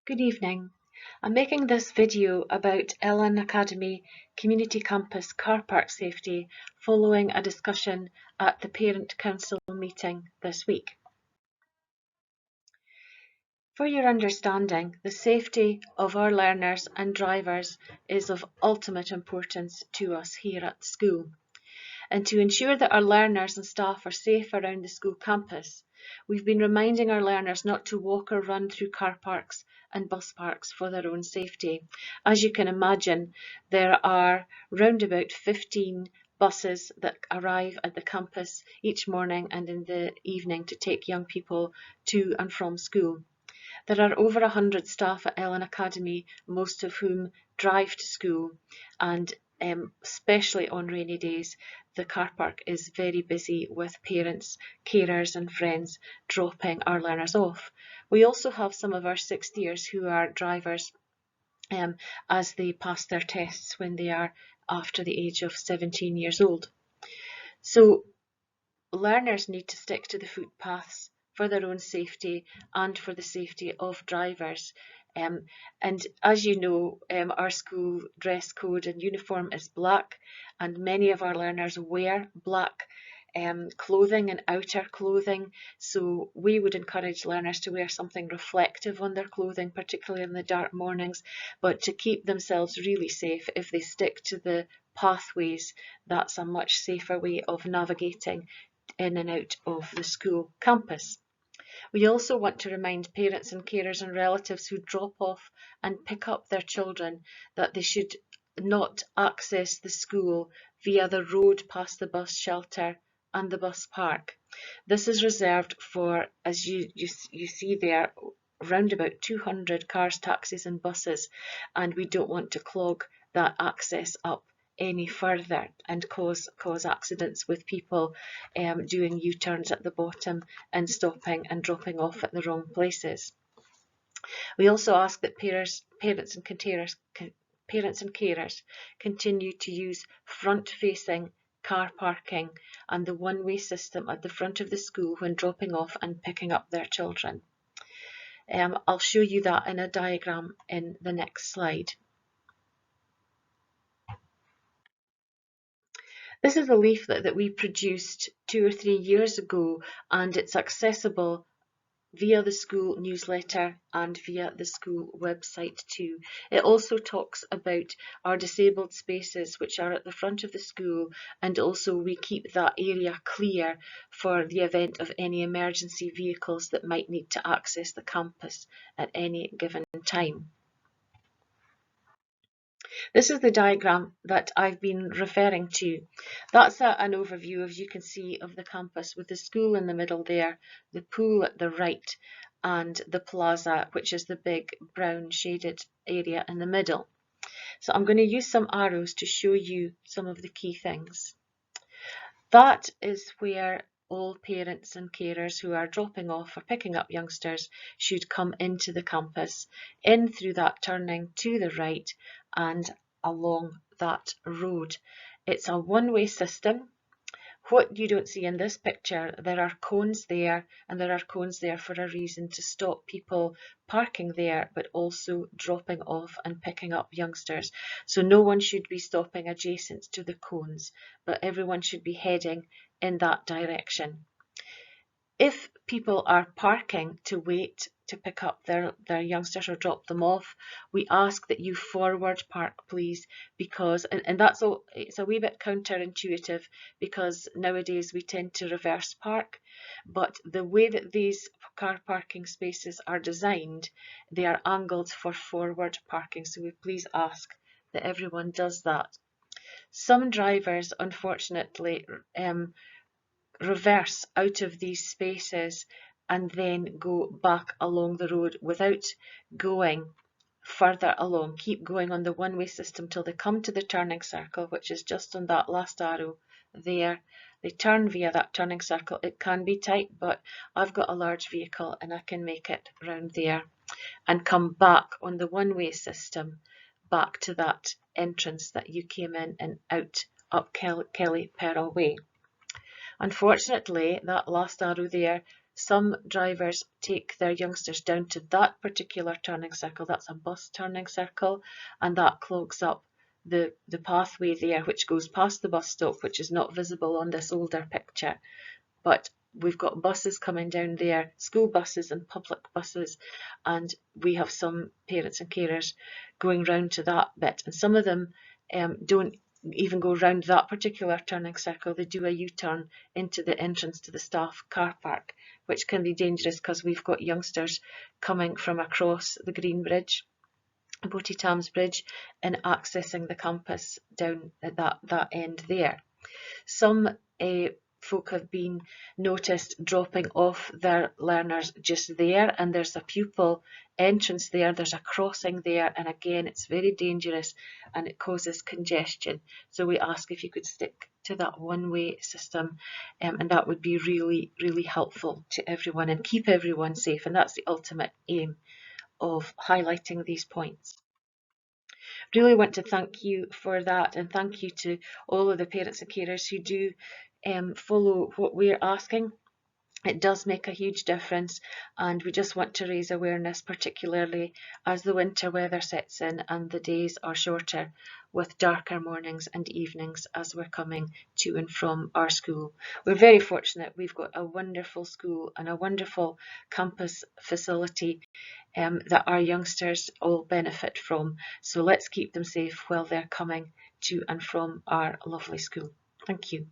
Good evening. I'm making this video about Ellon Academy Community Campus car park safety following a discussion at the Parent Council meeting this week. For your understanding, the safety of our learners and drivers is of ultimate importance to us here at the school. And to ensure that our learners and staff are safe around the school campus, we've been reminding our learners not to walk or run through car parks and bus parks for their own safety. As you can imagine, there are round about 15 buses that arrive at the campus each morning and in the evening to take young people to and from school. There are over 100 staff at Ellon Academy, most of whom drive to school, and especially on rainy days, the car park is very busy with parents, carers and friends dropping our learners off. We also have some of our sixth years who are drivers as they pass their tests when they are after the age of 17 years old. So learners need to stick to the footpaths for their own safety and for the safety of drivers. And as you know, our school dress code and uniform is black, and many of our learners wear black clothing and outer clothing. So we would encourage learners to wear something reflective on their clothing, particularly in the dark mornings, but to keep themselves really safe, if they stick to the pathways, that's a much safer way of navigating in and out of the school campus. We also want to remind parents and carers and relatives who drop off and pick up their children that they should not access the school via the road past the bus shelter and the bus park. This is reserved for, as you see there, around about 200 cars, taxis and buses, and we don't want to clog that access up any further and cause accidents with people doing U-turns at the bottom and stopping and dropping off at the wrong places. We also ask that parents and carers continue to use front-facing car parking and the one-way system at the front of the school when dropping off and picking up their children. I'll show you that in a diagram in the next slide. This is a leaflet that we produced 2 or 3 years ago, and it's accessible via the school newsletter and via the school website too. It also talks about our disabled spaces which are at the front of the school, and also we keep that area clear for the event of any emergency vehicles that might need to access the campus at any given time. This is the diagram that I've been referring to. That's an overview, as you can see, of the campus with the school in the middle there, the pool at the right, and the plaza, which is the big brown shaded area in the middle. So I'm going to use some arrows to show you some of the key things. That is where all parents and carers who are dropping off or picking up youngsters should come into the campus, in through that turning to the right and along that road. It's a one-way system. What you don't see in this picture, there are cones there, and there are cones there for a reason, to stop people parking there, but also dropping off and picking up youngsters. So no one should be stopping adjacent to the cones, but everyone should be heading in that direction. If people are parking to wait to pick up their youngsters or drop them off, we ask that you forward park, please, because, and that's all, it's a wee bit counterintuitive because nowadays we tend to reverse park, but the way that these car parking spaces are designed, they are angled for forward parking, so we please ask that everyone does that. Some drivers, unfortunately, reverse out of these spaces and then go back along the road without going further along. Keep going on the one-way system till they come to the turning circle, which is just on that last arrow there. They turn via that turning circle. It can be tight, but I've got a large vehicle and I can make it round there and come back on the one-way system back to that entrance that you came in and out up Kelly Pearl Way. Unfortunately, that last arrow there Some drivers take their youngsters down to that particular turning circle. That's a bus turning circle, and that clogs up the pathway there, which goes past the bus stop, which is not visible on this older picture. But we've got buses coming down there, school buses and public buses, and we have some parents and carers going round to that bit, and some of them don't even go round that particular turning circle. They do a U-turn into the entrance to the staff car park, which can be dangerous because we've got youngsters coming from across the Green Bridge, Boaty Tams Bridge, and accessing the campus down at that end there. Some folk have been noticed dropping off their learners just there, and there's a pupil entrance there, there's a crossing there, and again it's very dangerous and it causes congestion. So we ask if you could stick to that one-way system, and that would be really, really helpful to everyone and keep everyone safe, and that's the ultimate aim of highlighting these points. Really want to thank you for that, and thank you to all of the parents and carers who do follow what we're asking. It does make a huge difference, and we just want to raise awareness, particularly as the winter weather sets in and the days are shorter with darker mornings and evenings as we're coming to and from our school. We're very fortunate. We've got a wonderful school and a wonderful campus facility that our youngsters all benefit from. So let's keep them safe while they're coming to and from our lovely school. Thank you.